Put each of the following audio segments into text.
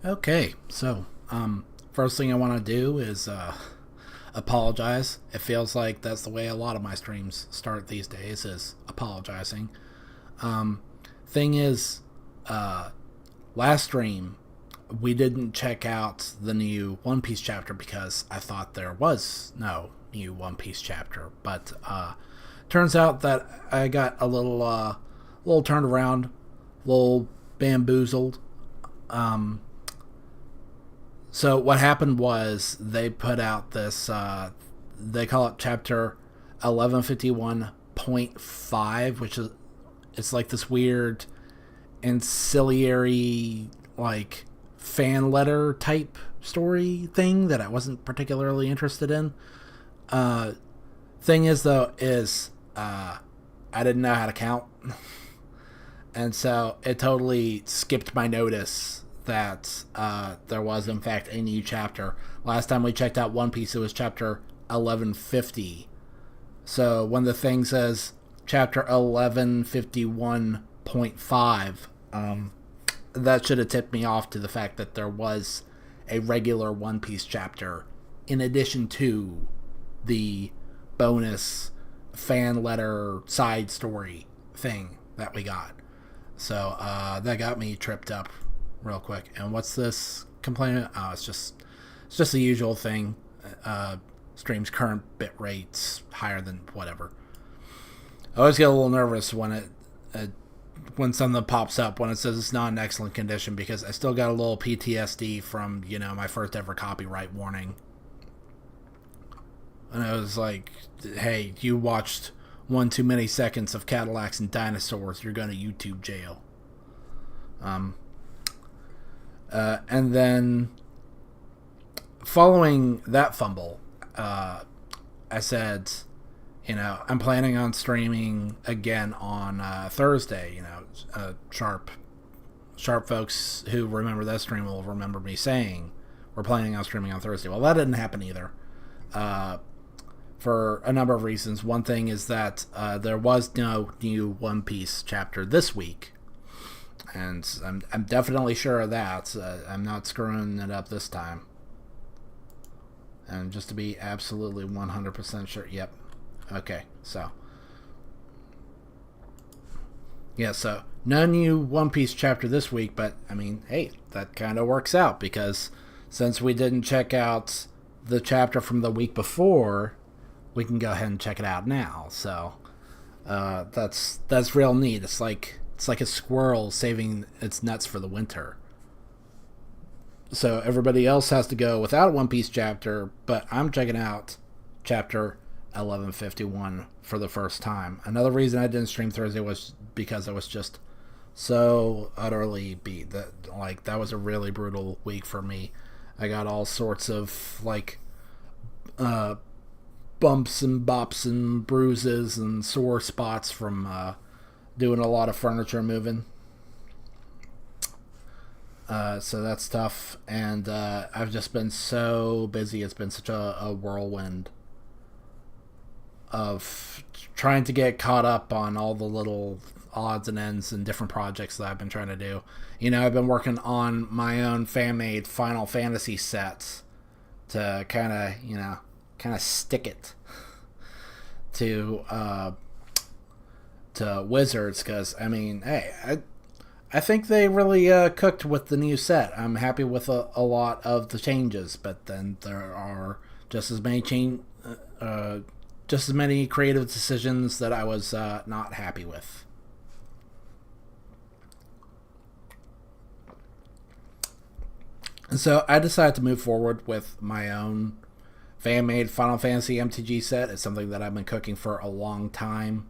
Okay, so first thing I want to do is apologize. It feels like that's the way a lot of my streams start these days, is apologizing. Um, Thing is, uh, last stream we didn't check out the new One Piece chapter because I thought there was no new One Piece chapter, but turns out that I got a little turned around, a little bamboozled. Um, So what happened was they put out this. They call it Chapter 1151.5, which is it's like this weird ancillary like fan letter type story thing that I wasn't particularly interested in. Uh, Thing is though is I didn't know how to count, and so it totally skipped my notice that there was in fact a new chapter. Last time we checked out One Piece, it was chapter 1150. So when the thing says chapter 1151.5, that should have tipped me off to the fact that there was a regular One Piece chapter in addition to the bonus fan letter side story thing that we got. So that got me tripped up real quick. And what's this complaint? Oh, it's just the usual thing. Stream's current bit rate's higher than whatever. I always get a little nervous when something pops up when it says it's not in excellent condition, because I still got a little PTSD from my first ever copyright warning. And I was like, hey, you watched one too many seconds of Cadillacs and dinosaurs, you're going to YouTube jail. And then following that fumble, I said, I'm planning on streaming again on Thursday. Sharp folks who remember that stream will remember me saying we're planning on streaming on Thursday. Well, that didn't happen either, for a number of reasons. One thing is that there was no new One Piece chapter this week. And I'm definitely sure of that. I'm not screwing it up this time. And just to be absolutely 100% sure. Yep. Okay. So. Yeah, so no new One Piece chapter this week, but I mean, hey, that kind of works out, because since we didn't check out the chapter from the week before, we can go ahead and check it out now. So that's real neat. It's like a squirrel saving its nuts for the winter. So everybody else has to go without a One Piece chapter, but I'm checking out chapter 1151 for the first time. Another reason I didn't stream Thursday was because I was just so utterly beat. That was a really brutal week for me. I got all sorts of bumps and bops and bruises and sore spots from doing a lot of furniture moving. So that's tough. And I've just been so busy. It's been such a whirlwind of trying to get caught up on all the little odds and ends and different projects that I've been trying to do. I've been working on my own fan-made Final Fantasy sets to kind of stick it to Wizards, because I mean, hey, I think they really cooked with the new set. I'm happy with a lot of the changes, but then there are just as many creative decisions that I was not happy with. And so I decided to move forward with my own fan-made Final Fantasy MTG set. It's something that I've been cooking for a long time.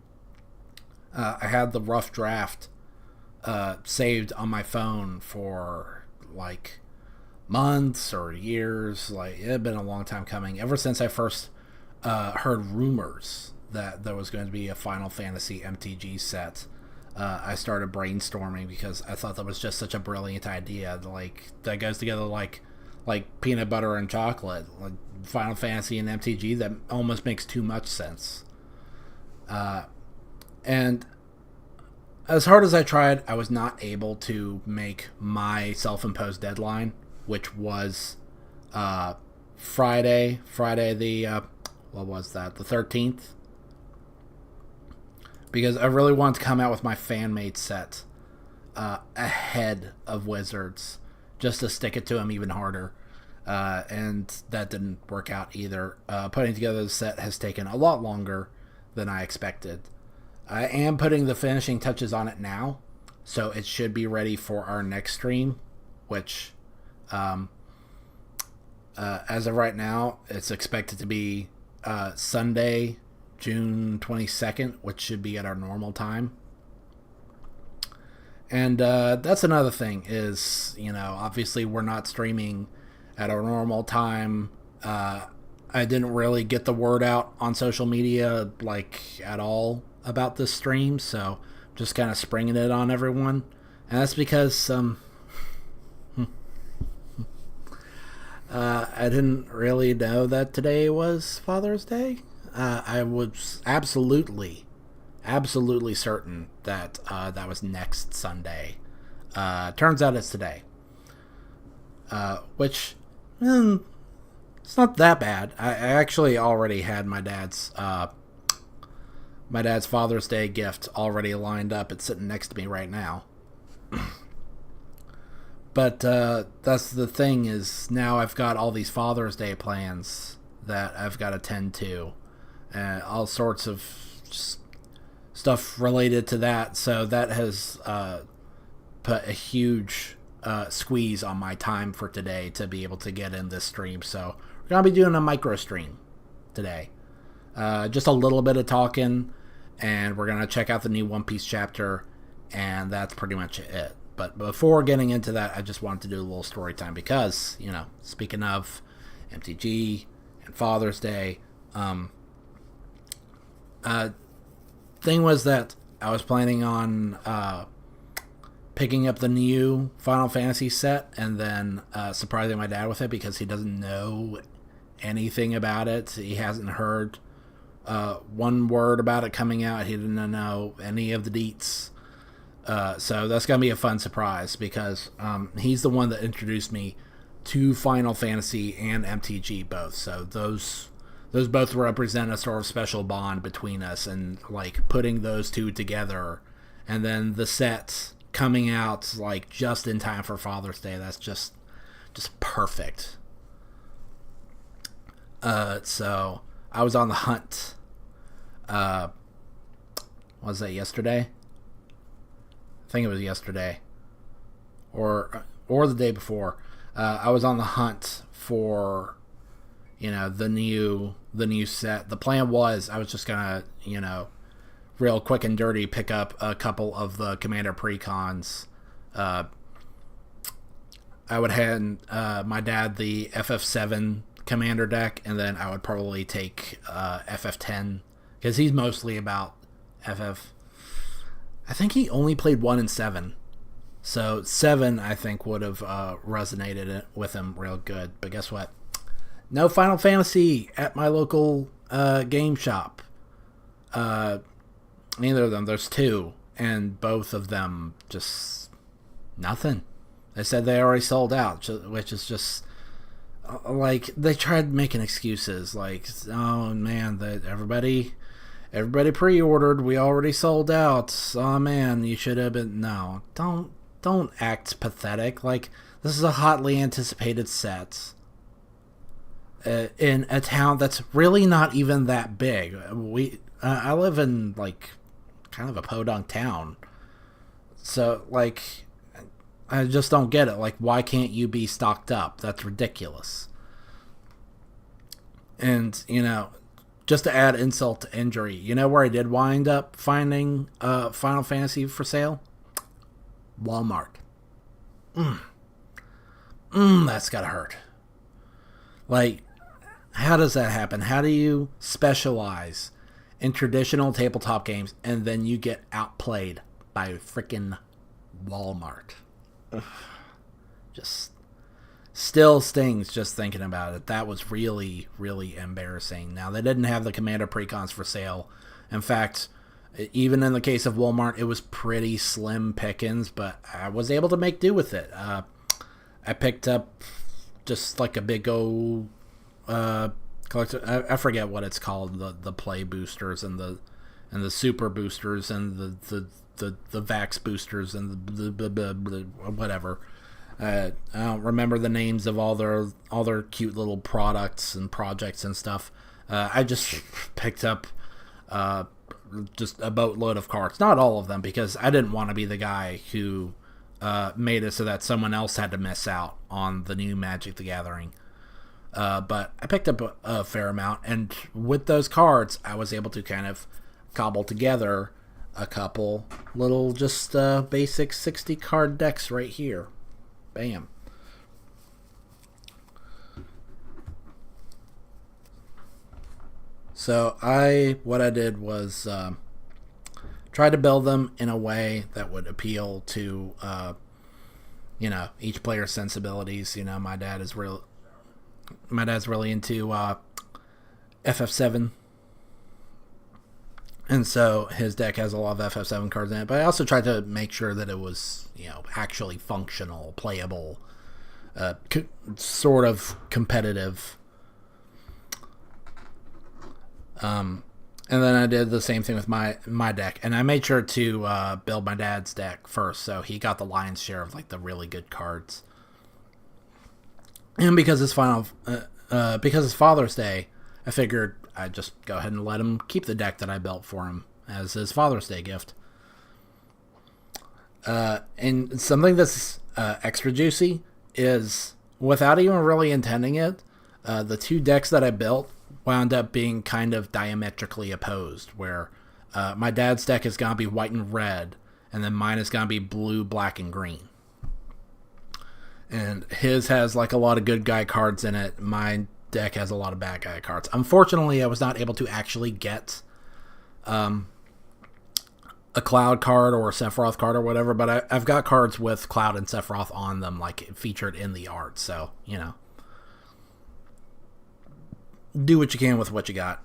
I had the rough draft saved on my phone for months or years. It had been a long time coming. Ever since I first heard rumors that there was going to be a Final Fantasy MTG set, I started brainstorming, because I thought that was just such a brilliant idea. That goes together like peanut butter and chocolate. Final Fantasy and MTG, that almost makes too much sense. And as hard as I tried, I was not able to make my self-imposed deadline which was Friday the what was that? The 13th. Because I really wanted to come out with my fan-made set ahead of Wizards, just to stick it to them even harder. And that didn't work out either. Putting together the set has taken a lot longer than I expected. I am putting the finishing touches on it now, so it should be ready for our next stream, which, as of right now, it's expected to be Sunday, June 22nd, which should be at our normal time. And that's another thing is, obviously we're not streaming at our normal time. I didn't really get the word out on social media, at all about this stream, so just kind of springing it on everyone. And that's because I didn't really know that today was Father's Day. I was absolutely certain that that was next Sunday. Turns out it's today. Which, it's not that bad. I actually already had my dad's Father's Day gift already lined up. It's sitting next to me right now. But that's the thing is now I've got all these Father's Day plans that I've got to tend to. All sorts of stuff related to that. So that has put a huge squeeze on my time for today to be able to get in this stream. So we're going to be doing a micro stream today. Just a little bit of talking, and we're going to check out the new One Piece chapter, and that's pretty much it. But before getting into that, I just wanted to do a little story time because, speaking of MTG and Father's Day, thing was that I was planning on picking up the new Final Fantasy set and then surprising my dad with it because he doesn't know anything about it. He hasn't heard one word about it coming out. He didn't know any of the deets. So that's going to be a fun surprise because he's the one that introduced me to Final Fantasy and MTG both. So those both represent a sort of special bond between us, and putting those two together and then the set coming out just in time for Father's Day, that's just perfect. So I was on the hunt. Was that yesterday? I think it was yesterday, or the day before. I was on the hunt for, the new set. The plan was I was just gonna, real quick and dirty pick up a couple of the Commander Precons. I would hand my dad the FF7 Commander deck, and then I would probably take FF10 because he's mostly about FF. I think he only played 1 and 7. So 7, I think, would have resonated with him real good. But guess what? No Final Fantasy at my local game shop. Neither of them. There's 2. And both of them just nothing. They said they already sold out, which is just... they tried making excuses. Oh, man, that everybody pre-ordered. We already sold out. Oh man, you should have been. No, don't act pathetic. This is a hotly anticipated set in a town that's really not even that big. I live in kind of a podunk town, so I just don't get it. Why can't you be stocked up? That's ridiculous. And just to add insult to injury, where I did wind up finding Final Fantasy for sale? Walmart. That's gotta hurt. How does that happen? How do you specialize in traditional tabletop games and then you get outplayed by frickin' Walmart? Just... still stings just thinking about it. That was really, really embarrassing. Now, they didn't have the Commander Precons for sale. In fact, even in the case of Walmart, it was pretty slim pickings, but I was able to make do with it. I picked up just like a big old collector. I forget what it's called. The play boosters and the super boosters and the Vax boosters and the whatever. I don't remember the names of all their cute little products and projects and stuff. I just picked up just a boatload of cards. Not all of them, because I didn't want to be the guy who made it so that someone else had to miss out on the new Magic the Gathering. But I picked up a fair amount, and with those cards, I was able to kind of cobble together a couple little just basic 60 card decks right here. Bam. So what I did was try to build them in a way that would appeal to each player's sensibilities. My dad's really into FF7, and so his deck has a lot of FF7 cards in it. But I also tried to make sure that it was actually functional, playable, sort of competitive. And then I did the same thing with my deck, and I made sure to build my dad's deck first, so he got the lion's share of like the really good cards. And because it's Father's Day, I figured I'd just go ahead and let him keep the deck that I built for him as his Father's Day gift. And something that's extra juicy is, without even really intending it, the two decks that I built wound up being kind of diametrically opposed, where my dad's deck is going to be white and red, and then mine is going to be blue, black, and green. And his has like a lot of good guy cards in it. My deck has a lot of bad guy cards. Unfortunately, I was not able to actually get a Cloud card or a Sephiroth card or whatever, but I've got cards with Cloud and Sephiroth on them, like featured in the art. So, do what you can with what you got.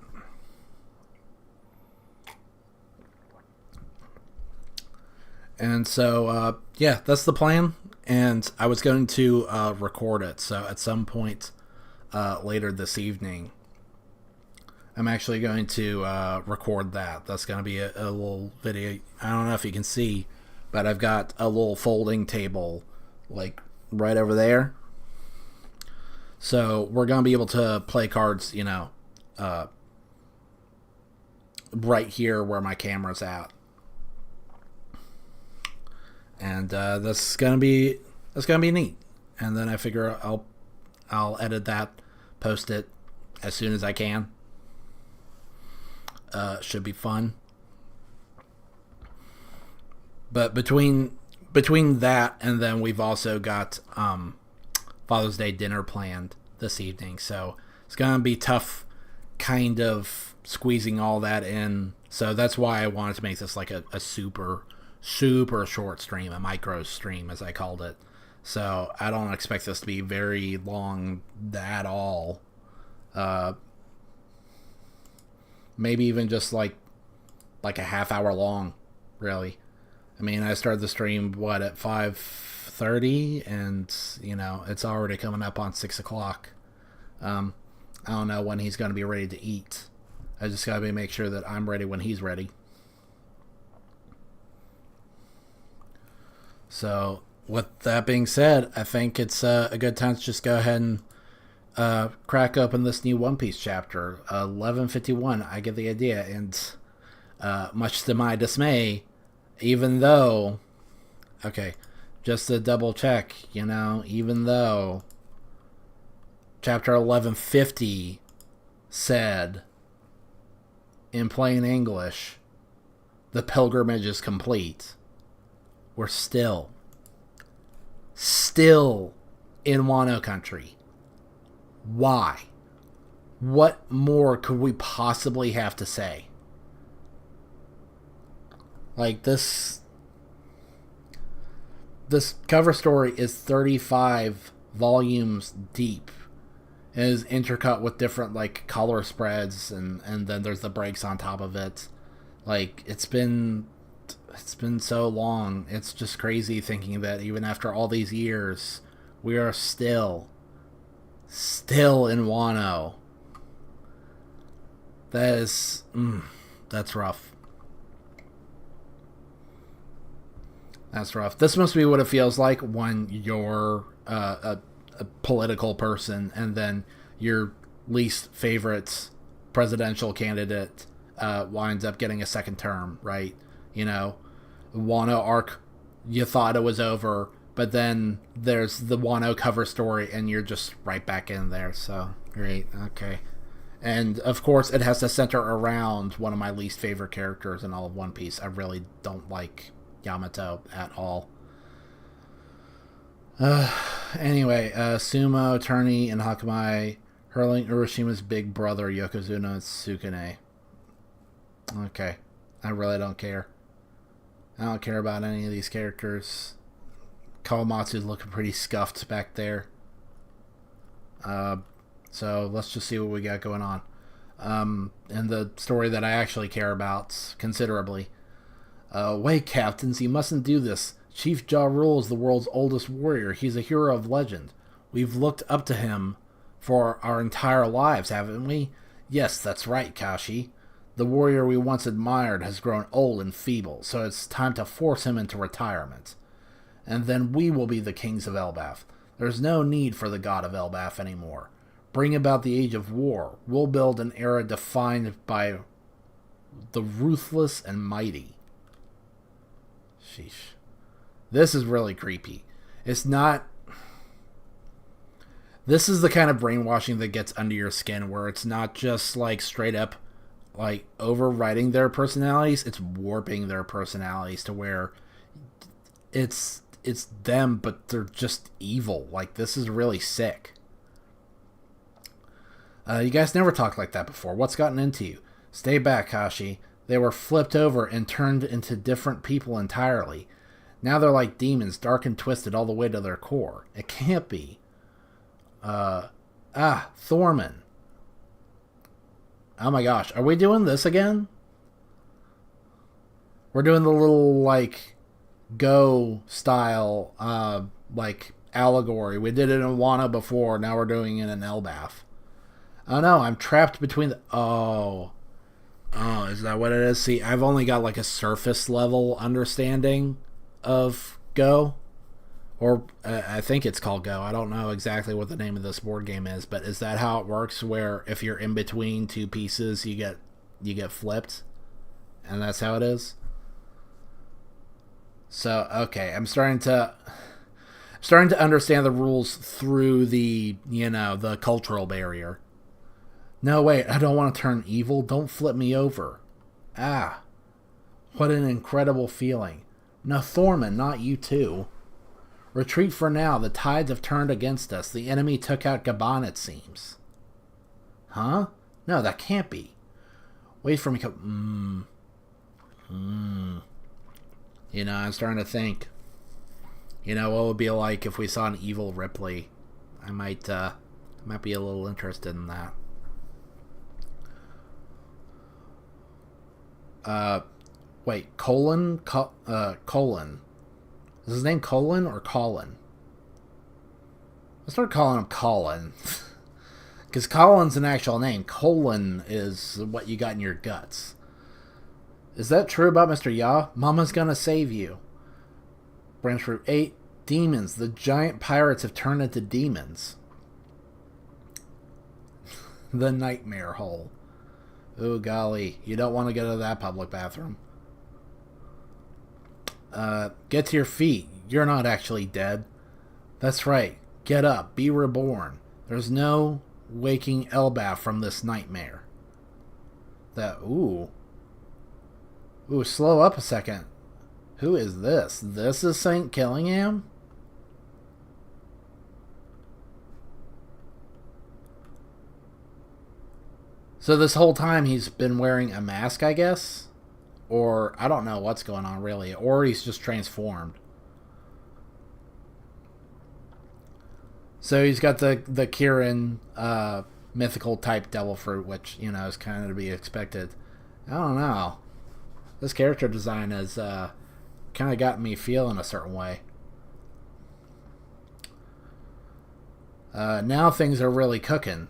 And so, that's the plan. And I was going to record it. So at some point later this evening, I'm actually going to record that. That's going to be a little video. I don't know if you can see, but I've got a little folding table like right over there. So we're going to be able to play cards, right here where my camera's at. And that's gonna be neat. And then I figure I'll edit that, post it as soon as I can. Should be fun. But between that and then we've also got Father's Day dinner planned this evening, so it's gonna be tough, kind of squeezing all that in. So that's why I wanted to make this like a super short stream, a micro stream as I called it. So I don't expect this to be very long at all. Maybe even just like a half hour long, really. I mean, I started the stream at 5:30, and it's already coming up on 6 o'clock. I don't know when he's going to be ready to eat. I just got to make sure that I'm ready when he's ready. So, with that being said, I think it's a good time to just go ahead and crack open this new One Piece chapter. 1151, I get the idea. And much to my dismay, even though... Okay, just to double check, even though chapter 1150 said, in plain English, the pilgrimage is complete, we're still in Wano country. Why? What more could we possibly have to say? Like, this cover story is 35 volumes deep. It is intercut with different like color spreads, and then there's the breaks on top of it. Like, it's been so long. It's just crazy thinking that even after all these years, We are still in Wano. That is, that's rough. That's rough. This must be what it feels like when you're a political person and then your least favorite presidential candidate winds up getting a second term, right? You know, Wano arc, you thought it was over, but then there's the Wano cover story and you're just right back in there. So, great. Okay. And, of course, it has to center around one of my least favorite characters in all of One Piece. I really don't like Yamato at all. Anyway, Sumo, Attorney, and Hakamai hurling Uroshima's big brother, Yokozuna Tsukune. Okay. I really don't care. I don't care about any of these characters. Kawamatsu's looking pretty scuffed back there. So let's just see what we got going on. And the story that I actually care about considerably. Wait, captains, you mustn't do this. Chief Ja Rule is the world's oldest warrior. He's a hero of legend. We've looked up to him for our entire lives, haven't we? Yes, that's right, Kashi. The warrior we once admired has grown old and feeble, so it's time to force him into retirement. And then we will be the kings of Elbaf. There's no need for the god of Elbaf anymore. Bring about the age of war. We'll build an era defined by the ruthless and mighty. Sheesh. This is really creepy. It's not... This is the kind of brainwashing that gets under your skin, where it's not just like straight up like overwriting their personalities, it's warping their personalities to where it's them, but they're just evil. Like, this is really sick. You guys never talked like that before. What's gotten into you? Stay back, Kashi. They were flipped over and turned into different people entirely. Now they're like demons, dark and twisted all the way to their core. It can't be. Thorman. Oh my gosh, are we doing this again? We're doing the little, like, Go style, like, allegory. We did it in Wano before, now we're doing it in Elbaf. Oh no, I'm trapped between the... Oh, is that what it is? See, I've only got, like, a surface level understanding of Go. Or, I think it's called Go. I don't know exactly what the name of this board game is, but is that how it works, where if you're in between two pieces, you get flipped? And that's how it is? So, okay, I'm starting to understand the rules through the, the cultural barrier. No, wait, I don't want to turn evil. Don't flip me over. What an incredible feeling. No, Thorman, not you too. Retreat for now. The tides have turned against us. The enemy took out Gabon, it seems. Huh? No, that can't be. Wait for me. I'm starting to think. What would it be like if we saw an evil Ripley? I might be a little interested in that. Wait, Colin? Is his name Colin or Colin? Let's start calling him Colin. Because Colin's an actual name. Colin is what you got in your guts. Is that true about Mr. Ya? Mama's gonna save you. Branch Root 8. Demons. The giant pirates have turned into demons. The nightmare hole. Ooh, golly. You don't want to go to that public bathroom. Get to your feet. You're not actually dead. That's right. Get up. Be reborn. There's no waking Elbaf from this nightmare. Ooh, slow up a second. Who is this? This is Saint Killingham? So this whole time he's been wearing a mask, I guess? Or, I don't know what's going on, really. Or he's just transformed. So he's got the Kirin mythical type devil fruit, which, is kind of to be expected. I don't know. This character design has kind of got me feeling a certain way. Now things are really cooking.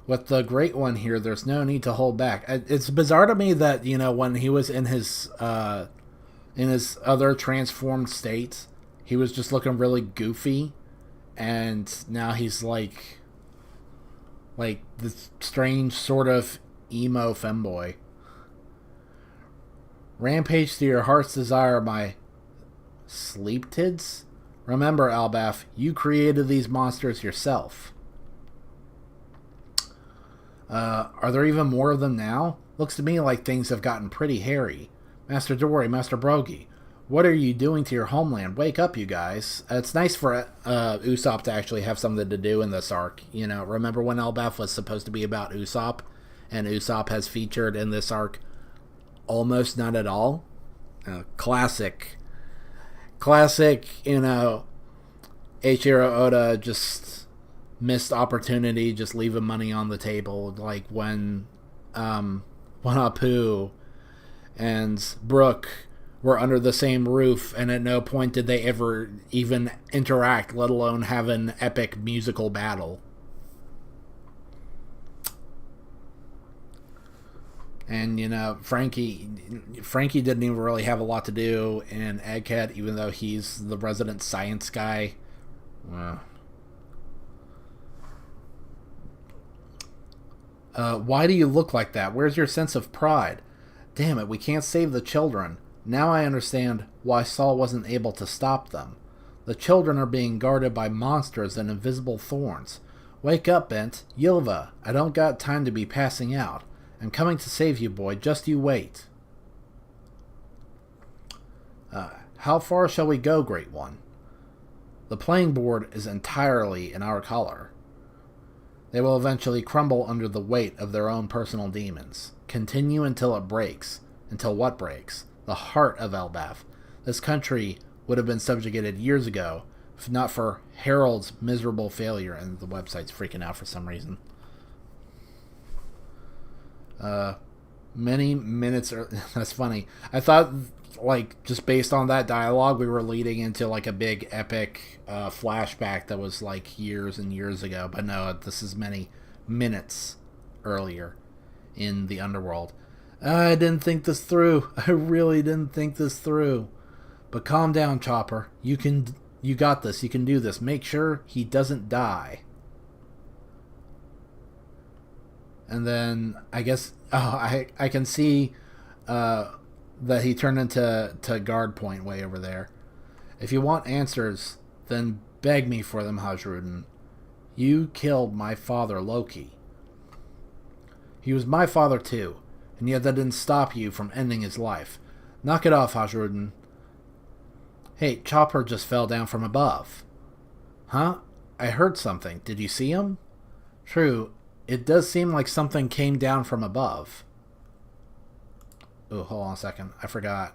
With the Great One here, there's no need to hold back. It's bizarre to me that, when he was in his other transformed state, he was just looking really goofy, and now he's like this strange sort of emo femboy. Rampage to your heart's desire, my sleep tids. Remember, Albaf, you created these monsters yourself. Are there even more of them now? Looks to me like things have gotten pretty hairy. Master Dory, Master Brogy, what are you doing to your homeland? Wake up, you guys. It's nice for Usopp to actually have something to do in this arc. Remember when Elbaf was supposed to be about Usopp? And Usopp has featured in this arc almost not at all. Classic, Eiichiro Oda just missed opportunity, just leaving money on the table. Like when Apu and Brook were under the same roof, and at no point did they ever even interact, let alone have an epic musical battle. And, Frankie didn't even really have a lot to do in Egghead, even though he's the resident science guy. Why do you look like that? Where's your sense of pride? Damn it, we can't save the children. Now I understand why Saul wasn't able to stop them. The children are being guarded by monsters and invisible thorns. Wake up, Bent. Yilva, I don't got time to be passing out. I'm coming to save you, boy. Just you wait. How far shall we go, Great One? The playing board is entirely in our color. They will eventually crumble under the weight of their own personal demons. Continue until it breaks. Until what breaks? The heart of Elbaf. This country would have been subjugated years ago, if not for Harold's miserable failure. And the website's freaking out for some reason. Many minutes that's funny. I thought, just based on that dialogue, we were leading into a big epic flashback that was years and years ago, but no, this is many minutes earlier in the underworld. I didn't think this through. I really didn't think this through. But calm down, Chopper. You got this. You can do this. Make sure he doesn't die. And then, I guess, I can see that he turned into guard point way over there. If you want answers, then beg me for them, Hajrudin. You killed my father, Loki. He was my father too, and yet that didn't stop you from ending his life. Knock it off, Hajrudin. Hey, Chopper just fell down from above. Huh? I heard something. Did you see him? True. It does seem like something came down from above. Oh, hold on a second. I forgot.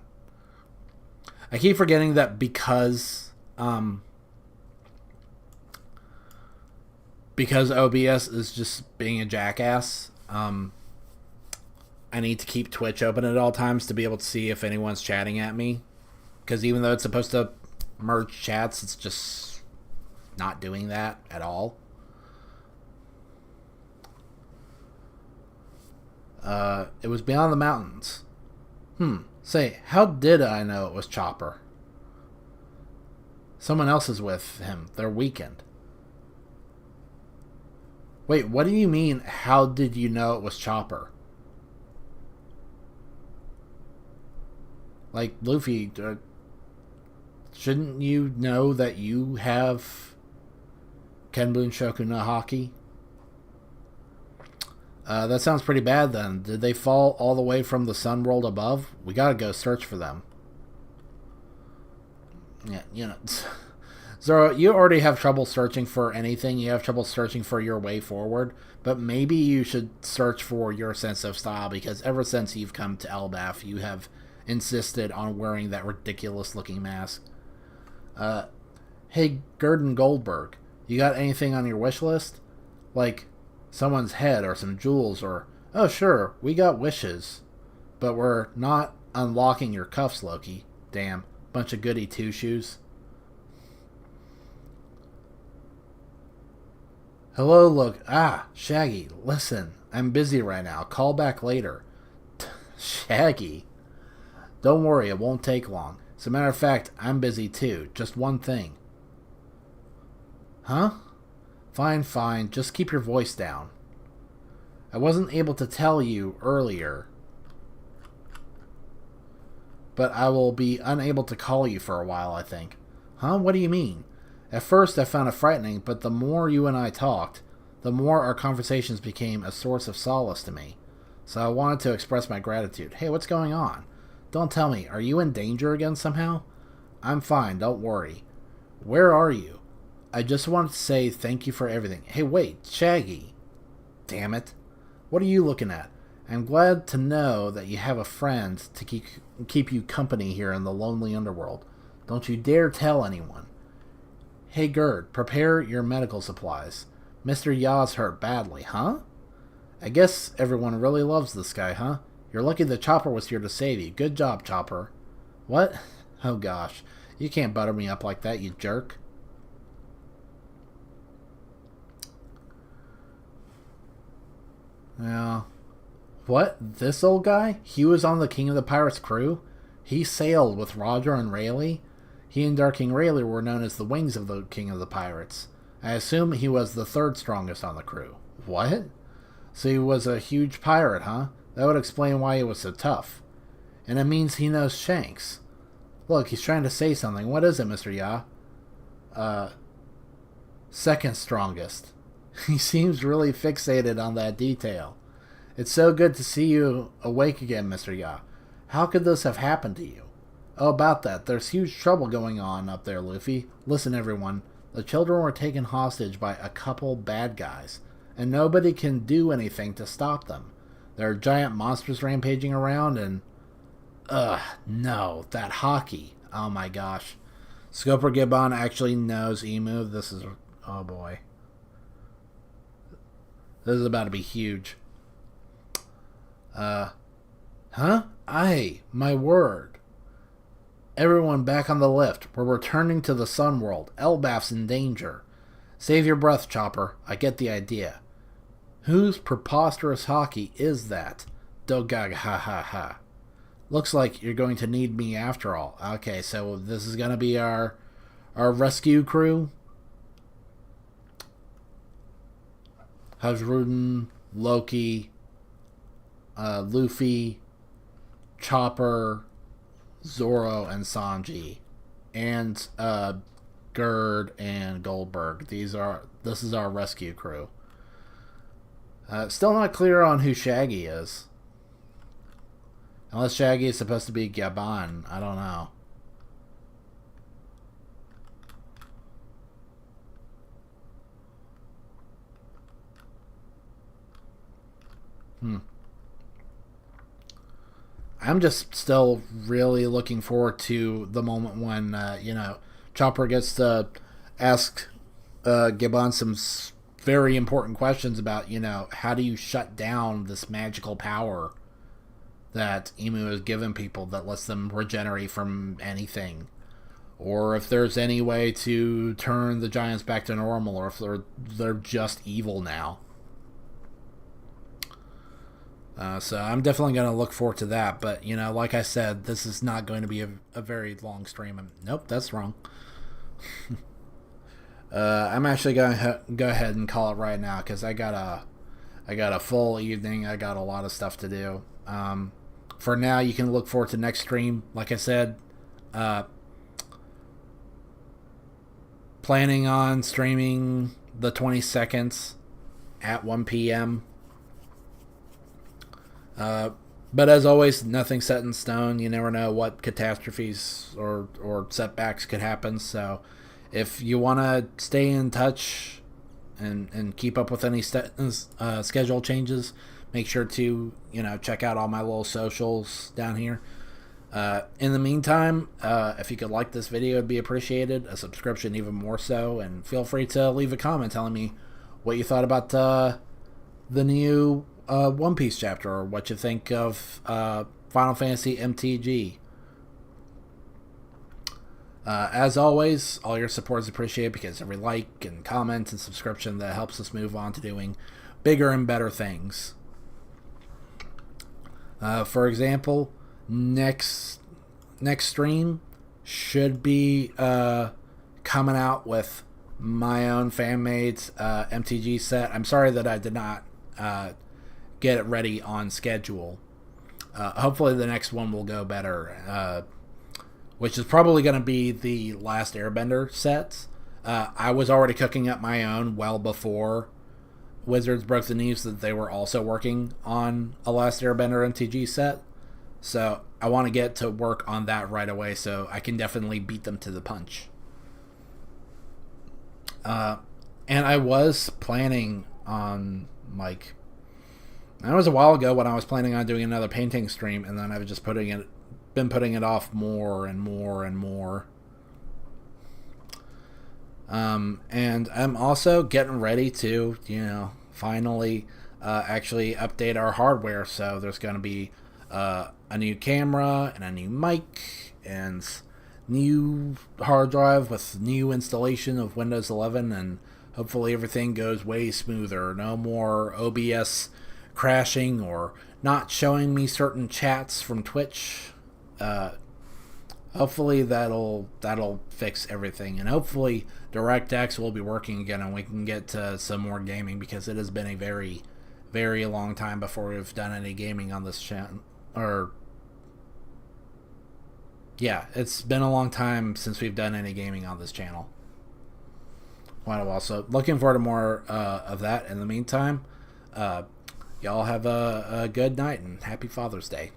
I keep forgetting that because OBS is just being a jackass, I need to keep Twitch open at all times to be able to see if anyone's chatting at me. Because even though it's supposed to merge chats, it's just not doing that at all. It was beyond the mountains. Say, how did I know it was Chopper? Someone else is with him. They're weakened. Wait, what do you mean, how did you know it was Chopper? Luffy, shouldn't you know that you have Kenbun Shoku no Haki? That sounds pretty bad then. Did they fall all the way from the sun world above? We gotta go search for them. Yeah, Zoro, you already have trouble searching for anything. You have trouble searching for your way forward. But maybe you should search for your sense of style, because ever since you've come to Elbaf, you have insisted on wearing that ridiculous looking mask. Hey, Gurdon Goldberg, you got anything on your wish list? Someone's head or some jewels or... Oh, sure, we got wishes. But we're not unlocking your cuffs, Loki. Damn, bunch of goody two-shoes. Hello, look. Ah, Shaggy, listen. I'm busy right now. Call back later. Shaggy. Don't worry, it won't take long. As a matter of fact, I'm busy too. Just one thing. Huh? Fine, fine. Just keep your voice down. I wasn't able to tell you earlier, but I will be unable to call you for a while, I think. Huh? What do you mean? At first I found it frightening, but the more you and I talked, the more our conversations became a source of solace to me. So I wanted to express my gratitude. Hey, what's going on? Don't tell me, are you in danger again somehow? I'm fine, don't worry. Where are you? I just wanted to say thank you for everything. Hey, wait, Shaggy. Damn it. What are you looking at? I'm glad to know that you have a friend to keep you company here in the lonely underworld. Don't you dare tell anyone. Hey, Gerd, prepare your medical supplies. Mr. Ya's hurt badly, huh? I guess everyone really loves this guy, huh? You're lucky the Chopper was here to save you. Good job, Chopper. What? Oh, gosh. You can't butter me up like that, you jerk. Yeah. What? This old guy? He was on the King of the Pirates crew? He sailed with Roger and Rayleigh? He and Dark King Rayleigh were known as the wings of the King of the Pirates. I assume he was the third strongest on the crew. What? So he was a huge pirate, huh? That would explain why he was so tough. And it means he knows Shanks. Look, he's trying to say something. What is it, Mr. Ya? Second strongest. He seems really fixated on that detail. It's so good to see you awake again, Mr. Ya. How could this have happened to you? Oh, about that. There's huge trouble going on up there, Luffy. Listen, everyone. The children were taken hostage by a couple bad guys, and nobody can do anything to stop them. There are giant monsters rampaging around, and... Ugh, no. That hockey. Oh my gosh. Scoper Gibbon actually knows Emu. This is... Oh boy. This is about to be huge. Huh? Aye, my word. Everyone back on the lift. We're returning to the Sun World. Elbaf's in danger. Save your breath, Chopper. I get the idea. Whose preposterous hockey is that? Dogag ha ha ha. Looks like you're going to need me after all. Okay, so this is going to be our rescue crew. Husruden, Loki, Luffy, Chopper, Zoro, and Sanji, and Gerd and Goldberg. This is our rescue crew. Still not clear on who Shaggy is. Unless Shaggy is supposed to be Gabon. I don't know. I'm just still really looking forward to the moment when, Chopper gets to ask Gibbon some very important questions about, how do you shut down this magical power that Emu has given people that lets them regenerate from anything. Or if there's any way to turn the giants back to normal, or if they're just evil now. So I'm definitely going to look forward to that. But, like I said, this is not going to be a very long stream. Nope, that's wrong. I'm actually going to go ahead and call it right now because I got a full evening. I got a lot of stuff to do. For now, you can look forward to next stream. Like I said, planning on streaming the 22nd at 1 p.m. But as always, nothing set in stone. You never know what catastrophes or setbacks could happen. So if you want to stay in touch and keep up with any schedule changes, make sure to check out all my little socials down here. In the meantime, if you could like this video, it'd be appreciated. A subscription even more so. And feel free to leave a comment telling me what you thought about the new One Piece chapter, or what you think of Final Fantasy MTG. As always, all your support is appreciated because every like and comment and subscription that helps us move on to doing bigger and better things. For example, next stream should be coming out with my own fan-made MTG set. I'm sorry that I did not get it ready on schedule. Hopefully the next one will go better, which is probably going to be the Last Airbender sets. I was already cooking up my own well before Wizards broke the news that they were also working on a Last Airbender MTG set. So I want to get to work on that right away so I can definitely beat them to the punch. And I was planning on, like, that was a while ago when I was planning on doing another painting stream, and then I've just been putting it off more and more and more. And I'm also getting ready to, finally actually update our hardware. So there's going to be a new camera and a new mic and new hard drive with new installation of Windows 11, and hopefully everything goes way smoother. No more OBS crashing or not showing me certain chats from Twitch. Hopefully that'll fix everything, and hopefully DirectX will be working again and we can get to some more gaming, because it has been a very, very long time before we've done any gaming on this channel. It's been a long time since we've done any gaming on this channel. Well, also looking forward to more of that. In the meantime, y'all have a good night and happy Father's Day.